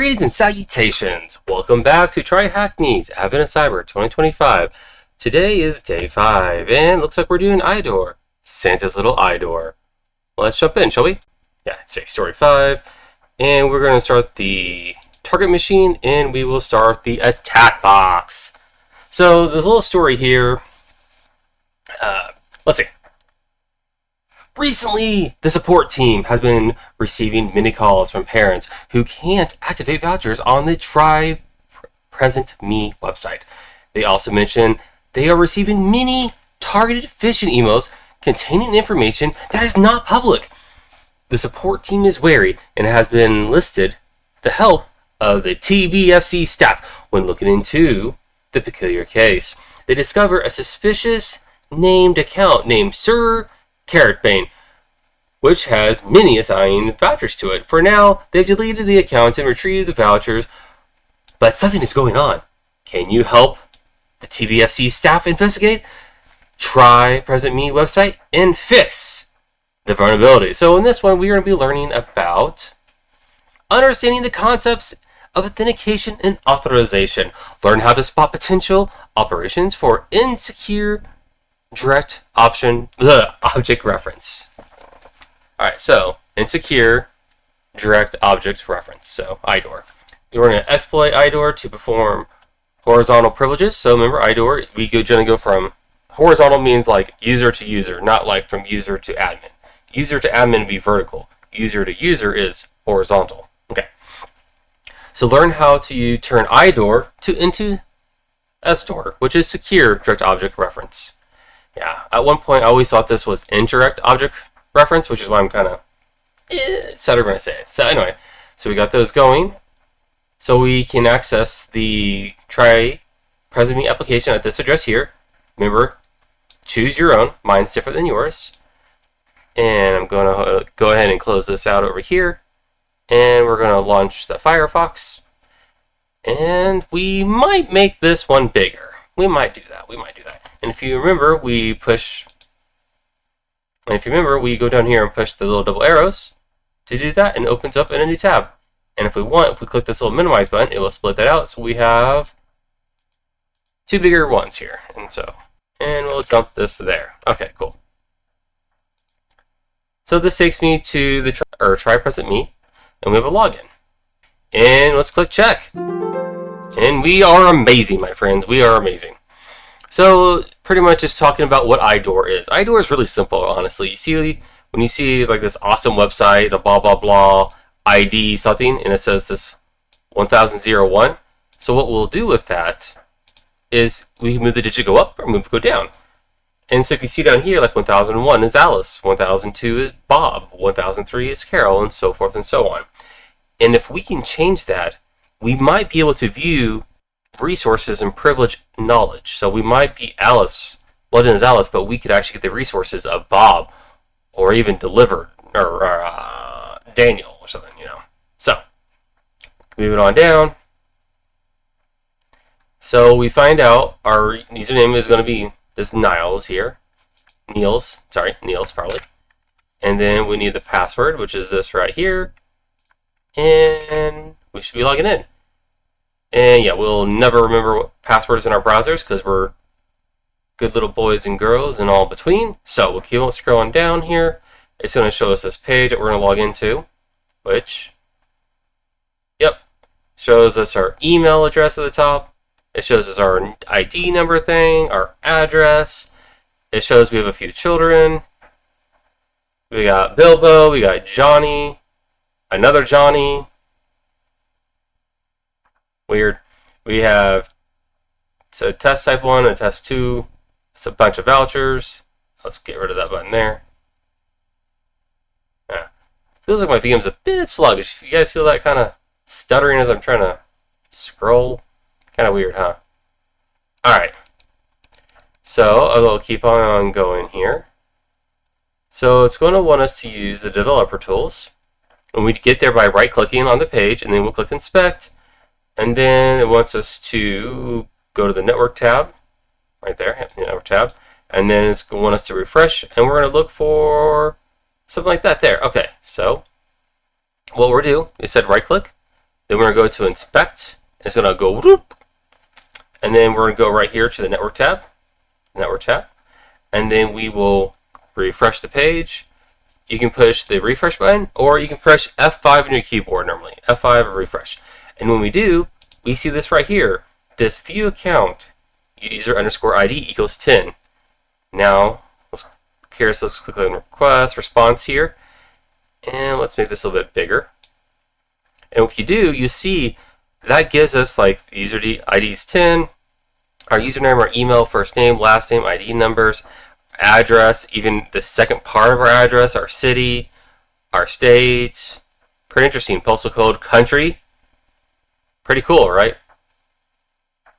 Greetings and salutations! Welcome back to TryHackMe's Advent of Cyber 2025. Today is day 5, and looks like we're doing IDOR. Santa's little IDOR. Let's jump in, shall we? Yeah, say story 5. And we're going to start the target machine, and we will start the attack box. So, the little story here... let's see. Recently, the support team has been receiving many calls from parents who can't activate vouchers on the TryHackMe website. They also mention they are receiving many targeted phishing emails containing information that is not public. The support team is wary and has been enlisted the help of the TBFC staff when looking into the peculiar case. They discover a suspicious named account named Sir Carrotbane, which has many assigned vouchers to it. For now, they've deleted the account and retrieved the vouchers, but something is going on. Can you help the TBFC staff investigate? Try Present Me website and fix the vulnerability. So in this one, we're going to be learning about understanding the concepts of authentication and authorization. Learn how to spot potential operations for insecure direct object reference. Alright, so insecure direct object reference, so IDOR. We're going to exploit IDOR to perform horizontal privileges. So remember, IDOR, we generally go from horizontal means like user to user, not like from user to admin. User to admin would be vertical. User to user is horizontal. Okay. So learn how to turn IDOR into SDOR, which is secure direct object reference. Yeah, at one point I always thought this was indirect object reference, which is why I'm kind of stuttering when I say it. So anyway, so we got those going. So we can access the Try Present Me application at this address here. Remember, choose your own. Mine's different than yours. And I'm going to go ahead and close this out over here. And we're going to launch the Firefox. And we might make this one bigger. We might do that. And if you remember, we go down here and push the little double arrows to do that, and it opens up in a new tab. And if we click this little minimize button, it will split that out. So we have two bigger ones here. And we'll dump this there. Okay, cool. So this takes me to the Try Present Me, and we have a login. And let's click check. And we are amazing, my friends. We are amazing. So pretty much just talking about what IDOR is. IDOR is really simple, honestly. You see, when you see like this awesome website, the blah blah blah ID something, and it says this 1001. So what we'll do with that is we can move the digit go up or go down. And so if you see down here, like 1001 is Alice, 1002 is Bob, 1003 is Carol, and so forth and so on. And if we can change that, we might be able to view resources and privilege knowledge. So we might be Alice, logged in as Alice, but we could actually get the resources of Bob, or even delivered, or Daniel, or something, you know. So, move it on down. So we find out our username is going to be this Niles here. Niels, probably. And then we need the password, which is this right here. And we should be logging in. And yeah, we'll never remember what passwords in our browsers because we're good little boys and girls and all between. So we'll keep on scrolling down here. It's going to show us this page that we're going to log into, which, yep, shows us our email address at the top. It shows us our ID number thing, our address. It shows we have a few children. We got Bilbo, we got Johnny, another Johnny. Weird. We have test type 1 and test 2. It's a bunch of vouchers. Let's get rid of that button there. Yeah. Feels like my VM's a bit sluggish. You guys feel that kind of stuttering as I'm trying to scroll? Kind of weird, huh? Alright. So, I'll keep on going here. So, it's going to want us to use the developer tools. And we get there by right-clicking on the page, and then we'll click Inspect. And then it wants us to go to the network tab, right there, the network tab. And then it's going to want us to refresh, and we're going to look for something like that there. Okay, so what we'll do is right click, Then we're going to go to inspect. And it's going to go whoop. And then we're going to go right here to the network tab. And then we will refresh the page. You can push the refresh button, or you can press F5 on your keyboard normally. F5 or refresh. And when we do, we see this right here. This view account user underscore ID equals 10. Now, let's click on request, response here. And let's make this a little bit bigger. And if you do, you see that gives us like the user ID is 10, our username, our email, first name, last name, ID numbers, address, even the second part of our address, our city, our state. Pretty interesting. Postal code, country. Pretty cool, right?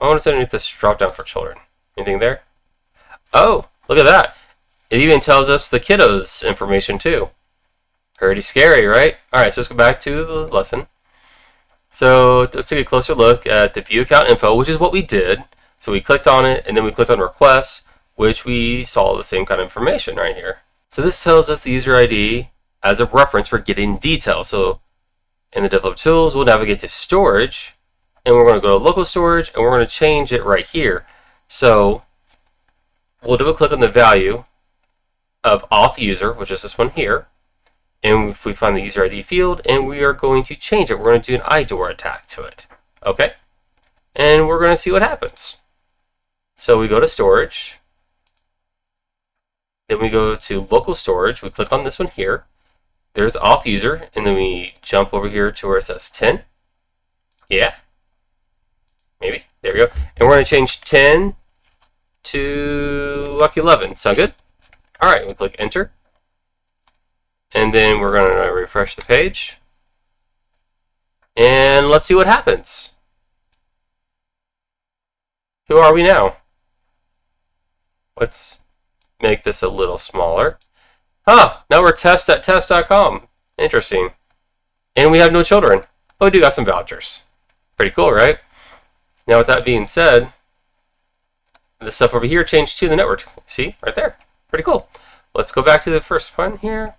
I want to underneath this drop down for children. Anything there? Oh, look at that. It even tells us the kiddos information too. Pretty scary, right? Alright, so let's go back to the lesson. So let's take a closer look at the view account info, which is what we did. So we clicked on it, and then we clicked on requests, which we saw the same kind of information right here. So this tells us the user ID as a reference for getting details. So in the develop tools, we'll navigate to storage, and we're going to go to local storage, and we're going to change it right here. So we'll double click on the value of auth user, which is this one here. And if we find the user ID field, and we are going to change it, we're going to do an IDOR attack to it. Okay? And we're going to see what happens. So we go to storage. Then we go to local storage. We click on this one here. There's the auth user, and then we jump over here to where it says 10. Yeah. Maybe. There we go. And we're going to change 10 to like 11. Sound good? All right. We click enter. And then we're going to refresh the page. And let's see what happens. Who are we now? Let's make this a little smaller. Now we're test@test.com. Interesting. And we have no children. Oh, we do got some vouchers. Pretty cool, right? Now with that being said, the stuff over here changed to the network. See? Right there. Pretty cool. Let's go back to the first one here.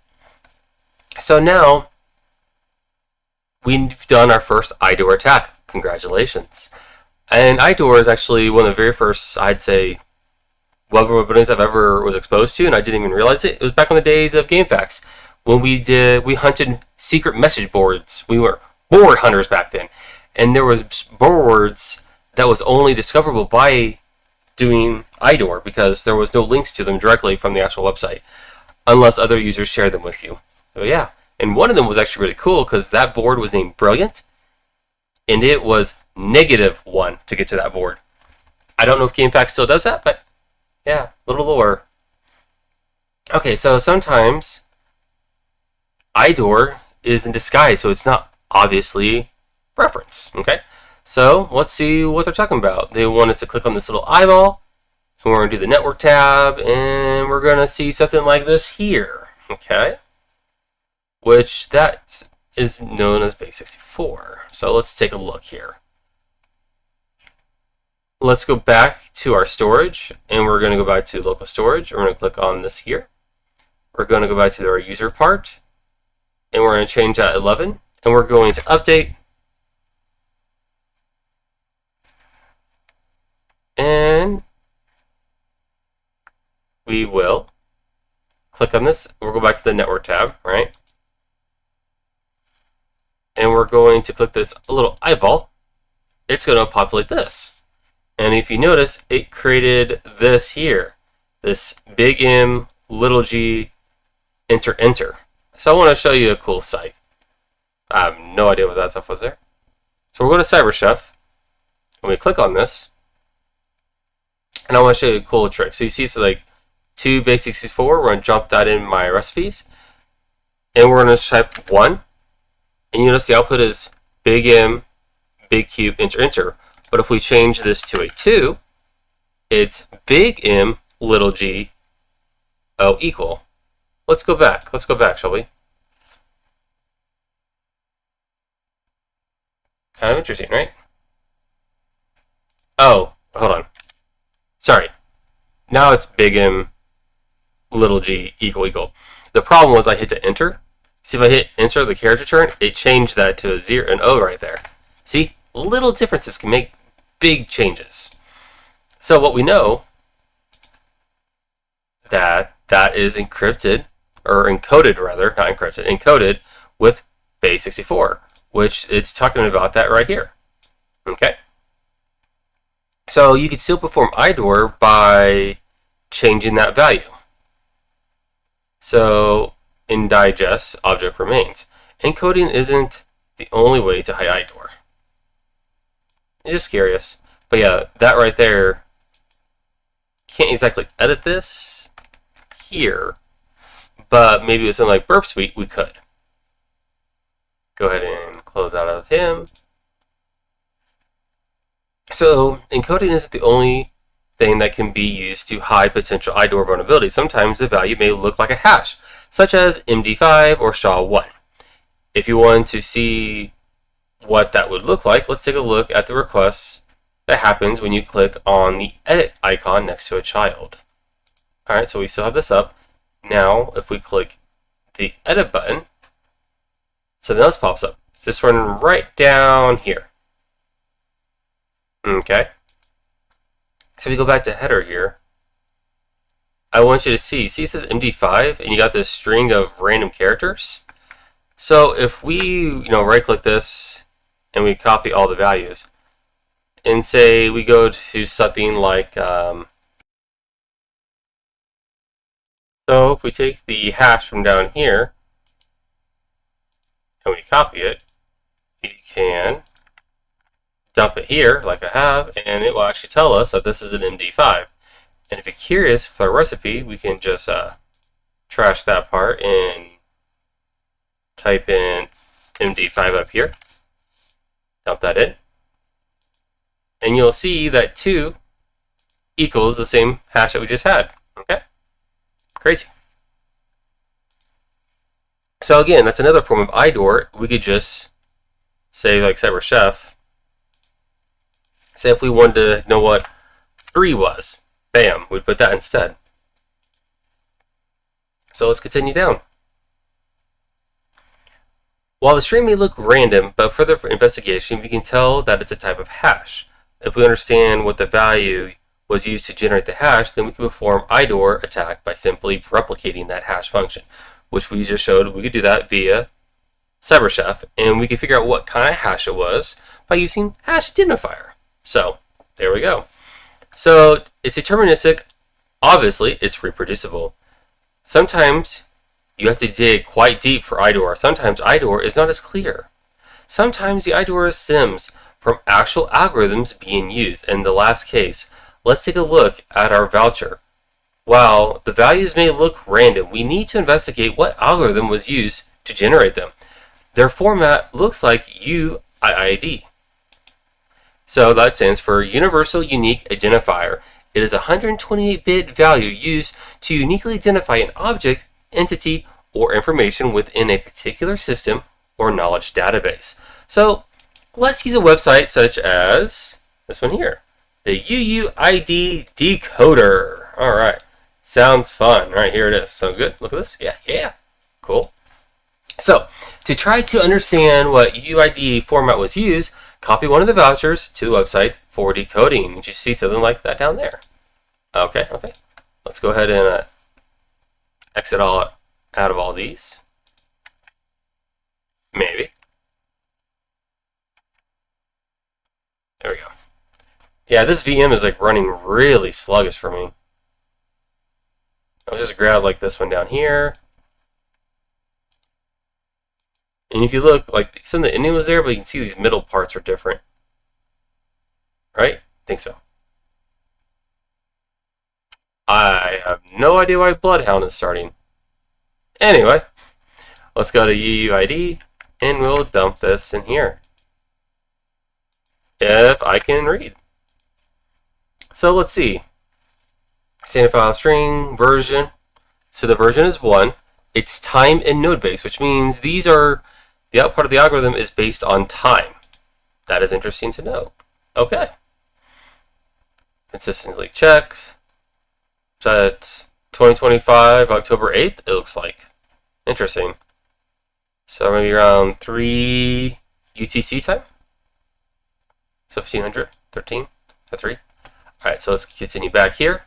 So now, we've done our first IDOR attack. Congratulations. And IDOR is actually one of the very first, I'd say, web vulnerabilities I've ever was exposed to, and I didn't even realize it. It was back in the days of GameFAQs when we hunted secret message boards. We were board hunters back then, and there was boards that was only discoverable by doing IDOR because there was no links to them directly from the actual website, unless other users shared them with you. So yeah, and one of them was actually really cool because that board was named Brilliant, and it was -1 to get to that board. I don't know if GameFAQs still does that, but yeah, little lore. Okay, so sometimes IDOR is in disguise, so it's not obviously reference. Okay, so let's see what they're talking about. They want us to click on this little eyeball, and we're going to do the network tab, and we're going to see something like this here. Okay, which that is known as base64. So let's take a look here. Let's go back to our storage, and we're going to go back to local storage. We're going to click on this here. We're going to go back to our user part, and we're going to change that 11, and we're going to update. And we will click on this. We'll go back to the network tab, right? And we're going to click this little eyeball. It's going to populate this. And if you notice, it created this here. This big M, little g, enter, enter. So I want to show you a cool site. I have no idea what that stuff was there. So we'll go to CyberChef, and we click on this. And I want to show you a cool trick. So you see, it's like 2 base64. We're going to jump that in my recipes. And we're going to type 1. And you notice the output is big M, big Q, enter, enter. But if we change this to a 2, it's big M, little g, O equal. Let's go back. Let's go back, shall we? Kind of interesting, right? Oh, hold on. Sorry. Now it's big M, little g, equal, equal. The problem was I hit to enter. See, if I hit enter the character turn, it changed that to a 0, an O right there. See, little differences can make big changes. So what we know that is encrypted, or encoded rather, not encrypted, encoded with base64, which it's talking about that right here. Okay? So you could still perform IDOR by changing that value. So in digest, object remains. Encoding isn't the only way to hide IDOR. It's just curious. But yeah, that right there, can't exactly edit this here, but maybe with something like Burp Suite, we could. Go ahead and close out of him. So encoding isn't the only thing that can be used to hide potential IDOR vulnerability. Sometimes the value may look like a hash, such as MD5 or SHA-1. If you want to see what that would look like, let's take a look at the request that happens when you click on the edit icon next to a child. Alright, so we still have this up. Now, if we click the edit button, something else pops up. It's this one right down here. Okay. So we go back to header here. I want you to see it says MD5, and you got this string of random characters. So if we, right click this, and we copy all the values, and say we go to something like, so if we take the hash from down here, and we copy it, we can dump it here, like I have, and it will actually tell us that this is an MD5. And if you're curious for a recipe, we can just trash that part and type in MD5 up here. Dump that in. And you'll see that 2 equals the same hash that we just had. Okay? Crazy. So again, that's another form of IDOR. We could just say, like CyberChef, say if we wanted to know what 3 was, bam, we'd put that instead. So let's continue down. While the string may look random, but further for investigation, we can tell that it's a type of hash. If we understand what the value was used to generate the hash, then we can perform IDOR attack by simply replicating that hash function, which we just showed we could do that via CyberChef, and we can figure out what kind of hash it was by using hash identifier. So there we go. So it's deterministic. Obviously, it's reproducible. Sometimes you have to dig quite deep for IDOR. Sometimes IDOR is not as clear. Sometimes the IDOR stems from actual algorithms being used. In the last case, let's take a look at our voucher. While the values may look random, we need to investigate what algorithm was used to generate them. Their format looks like UID. So that stands for Universal Unique Identifier. It is a 128-bit value used to uniquely identify an object, entity, or information within a particular system or knowledge database. So let's use a website such as this one here, the UUID decoder. All right, sounds fun. All right, here it is. Sounds good. Look at this. Yeah, cool. So to try to understand what UID format was used, copy one of the vouchers to the website for decoding. You see something like that down there. Okay. Let's go ahead and exit out of all these. Maybe. There we go. Yeah, this VM is like running really sluggish for me. I'll just grab like this one down here. And if you look, like some of the ending was there, but you can see these middle parts are different. Right? I think so. I have no idea why Bloodhound is starting. Anyway, let's go to UUID, and we'll dump this in here. If I can read. So let's see. Standard file string, version. So the version is 1. It's time and node based, which means these are, the out part of the algorithm is based on time. That is interesting to know. Okay. Consistently checked. At 2025, October 8th, it looks like. Interesting. So maybe around 3 UTC time? So 1500, 13, 3. Alright, so let's continue back here.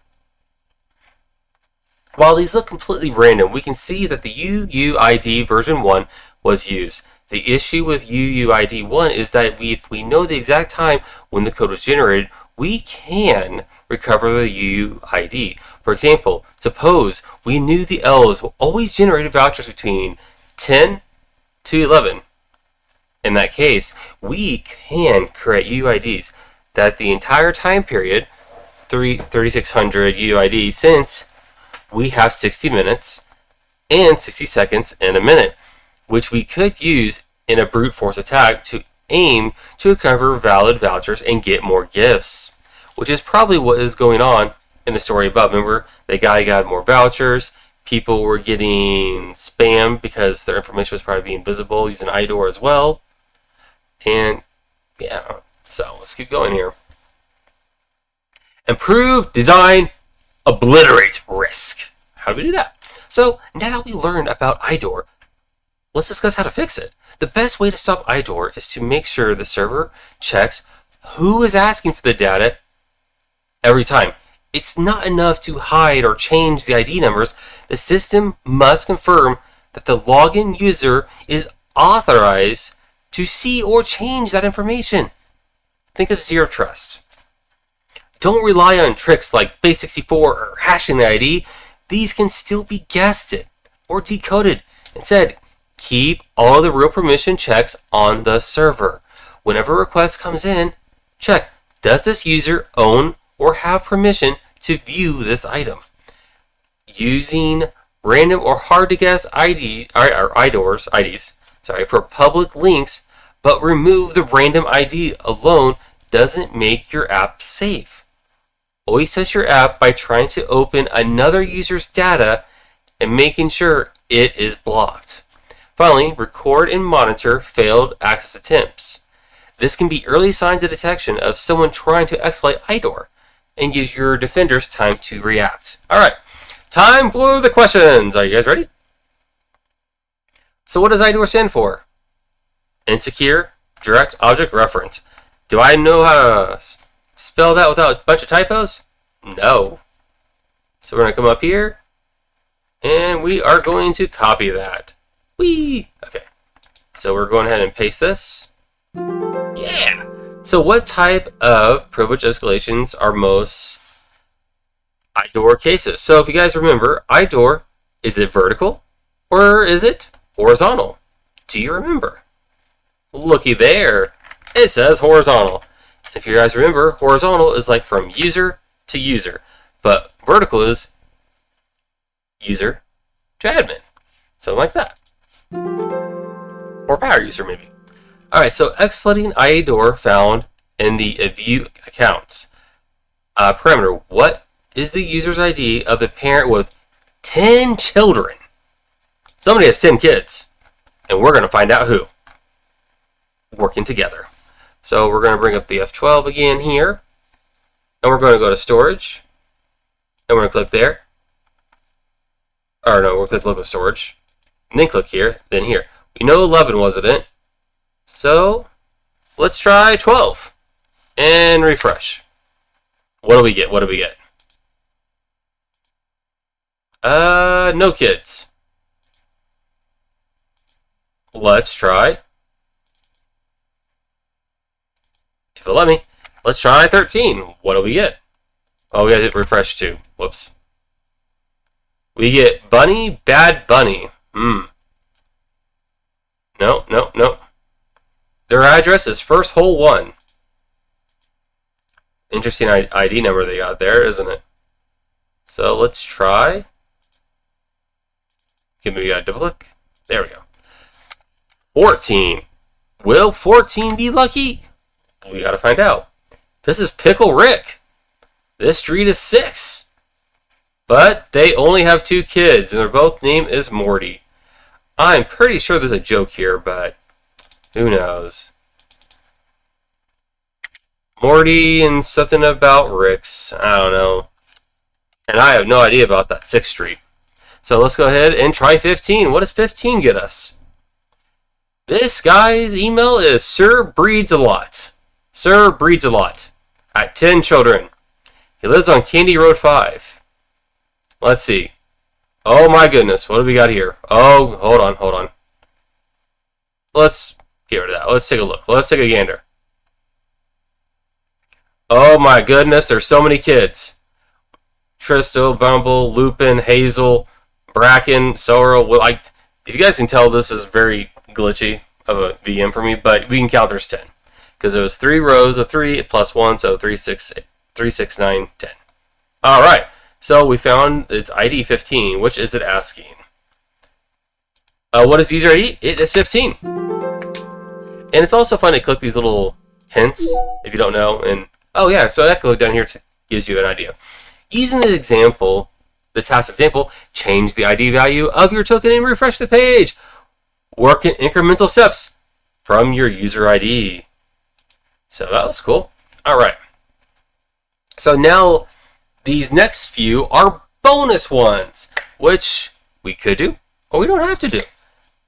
While these look completely random, we can see that the UUID version 1 was used. The issue with UUID 1 is that if we know the exact time when the code was generated, we can recover the UUID. For example, suppose we knew the L's always generated vouchers between 10 to 11. In that case, we can create UUIDs that the entire time period, 3600 UUID, since we have 60 minutes and 60 seconds and a minute, which we could use in a brute force attack to aim to recover valid vouchers and get more gifts, which is probably what is going on in the story above. Remember, the guy got more vouchers, people were getting spammed because their information was probably being visible using IDOR as well, and yeah, so let's keep going here. Improve design, obliterate risk. How do we do that? So now that we learned about IDOR, let's discuss how to fix it. The best way to stop IDOR is to make sure the server checks who is asking for the data every time. It's not enough to hide or change the ID numbers. The system must confirm that the login user is authorized to see or change that information. Think of zero trust. Don't rely on tricks like base64 or hashing the ID. These can still be guessed or decoded. Instead, keep all the real permission checks on the server. Whenever a request comes in, check, does this user own or have permission to view this item? Using random or hard to guess IDs for public links, but remove the random ID alone doesn't make your app safe. Always test your app by trying to open another user's data and making sure it is blocked. Finally, record and monitor failed access attempts. This can be early signs of detection of someone trying to exploit IDOR and gives your defenders time to react. Alright, time for the questions. Are you guys ready? So what does IDOR stand for? Insecure Direct Object Reference. Do I know how to spell that without a bunch of typos? No. So we're going to come up here, and we are going to copy that. Whee! Okay. So we're going ahead and paste this. Yeah! So what type of privilege escalations are most IDOR cases? So if you guys remember, IDOR, is it vertical or is it horizontal? Do you remember? Looky there. It says horizontal. If you guys remember, horizontal is like from user to user, but vertical is user to admin. Something like that. Or power user, maybe. Alright, so exploiting IDOR found in the view accounts. Parameter, what is the user's ID of the parent with 10 children? Somebody has 10 kids, and we're going to find out who. Working together. So we're going to bring up the F12 again here, and we're going to go to storage, and we're going to click there. Or no, we'll click local storage, and then click here, then here. We know 11 wasn't it, so let's try 12, and refresh. What do we get? What do we get? No kids. Let's try. If it'll let me. Let's try 13. What do we get? Oh, we gotta hit refresh too. Whoops. We get Bunny, Bad Bunny. No. Their address is first hole 1. Interesting ID number they got there, isn't it? So let's try. Give me a double click. There we go. 14. Will 14 be lucky? We gotta find out. This is Pickle Rick. This street is 6. But they only have 2 kids, and their both name is Morty. I'm pretty sure there's a joke here, but who knows? Morty and something about Rick's. I don't know. And I have no idea about that 6th Street. So let's go ahead and try 15. What does 15 get us? This guy's email is Sir Breeds a Lot. Sir breeds a lot. At 10 children. He lives on Candy Road 5. Let's see. Oh my goodness, what do we got here? Oh, hold on. Let's get rid of that. Let's take a look. Let's take a gander. Oh my goodness, there's so many kids. Tristo, Bumble, Lupin, Hazel, Bracken, Sorrel. Well, if you guys can tell, this is very glitchy of a VM for me, but we can count there's 10. Because there was 3 rows of 3 plus 1, so 3, 6, 9, 10. Alright, so we found its ID 15. Which is it asking? What is the user ID? It is 15. And it's also fun to click these little hints if you don't know. And oh yeah, so that goes down here gives you an idea. Using the example, the task example, change the ID value of your token and refresh the page. Work in incremental steps from your user ID. So that was cool. All right. So now these next few are bonus ones, which we could do or we don't have to do.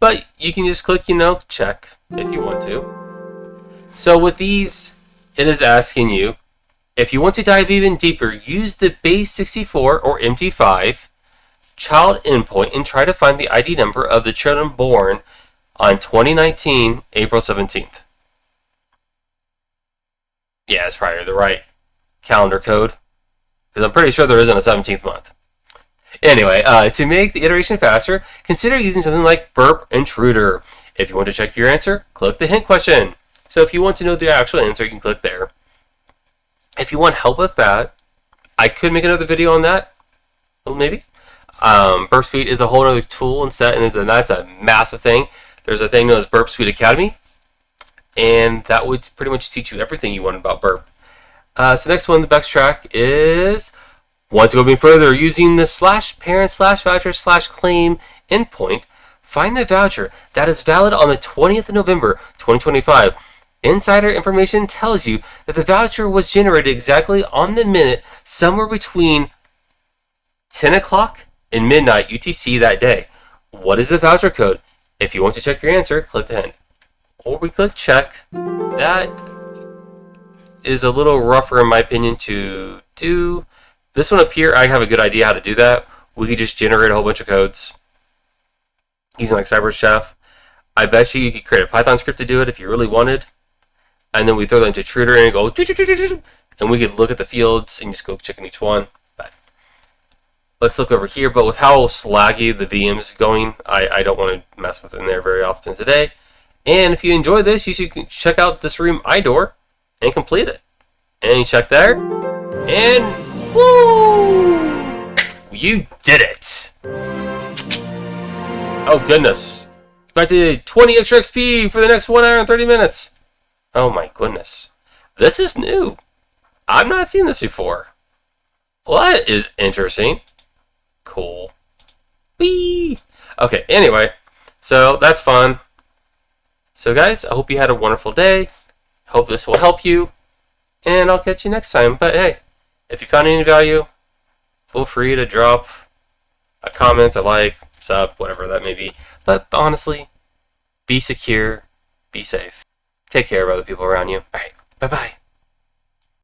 But you can just click, check if you want to. So with these, it is asking you, if you want to dive even deeper, use the base 64 or MT5 child endpoint and try to find the ID number of the children born on 2019, April 17th. Yeah, it's probably the right calendar code, because I'm pretty sure there isn't a 17th month. Anyway, to make the iteration faster, consider using something like Burp Intruder. If you want to check your answer, click the hint question. So if you want to know the actual answer, you can click there. If you want help with that, I could make another video on that. Well, maybe. Burp Speed is a whole other tool and set, and that's a massive thing. There's a thing known as Burp Speed Academy, and that would pretty much teach you everything you want about Burp. So next one, the backtrack is, want to go even further, using the /parent/voucher/claim endpoint, find the voucher that is valid on the 20th of November, 2025. Insider information tells you that the voucher was generated exactly on the minute, somewhere between 10 o'clock and midnight UTC that day. What is the voucher code? If you want to check your answer, click the hint. Or we click check. That is a little rougher in my opinion to do. This one up here, I have a good idea how to do that. We could just generate a whole bunch of codes using like CyberChef. I bet you could create a Python script to do it if you really wanted. And then we throw that into Intruder and go, and we could look at the fields and just go check in each one. But let's look over here. But with how slaggy the VM is going, I don't want to mess with it in there very often today. And if you enjoy this, you should check out this room IDOR and complete it. And you check there, and woo! You did it! Oh goodness! Back to 20 extra XP for the next 1 hour and 30 minutes. Oh my goodness. This is new. I've not seen this before. Well, that is interesting. Cool. Whee! Okay, anyway. So, that's fun. So guys, I hope you had a wonderful day. Hope this will help you. And I'll catch you next time. But hey, if you found any value, feel free to drop a comment, a like, sub, whatever that may be. But honestly, be secure, be safe. Take care of other people around you. Alright, bye-bye.